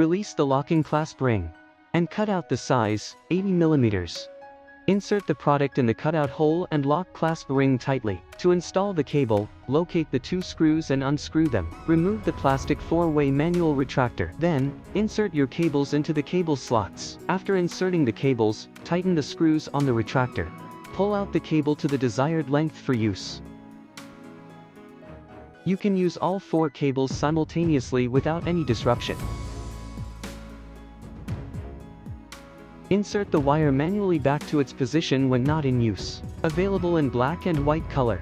Release the locking clasp ring. And cut out the size, 80 mm. Insert the product in the cutout hole and lock clasp ring tightly. To install the cable, locate the 2 screws and unscrew them. Remove the plastic 4-way manual retractor. Then, insert your cables into the cable slots. After inserting the cables, tighten the screws on the retractor. Pull out the cable to the desired length for use. You can use all 4 cables simultaneously without any disruption. Insert the wire manually back to its position when not in use. Available in black and white color.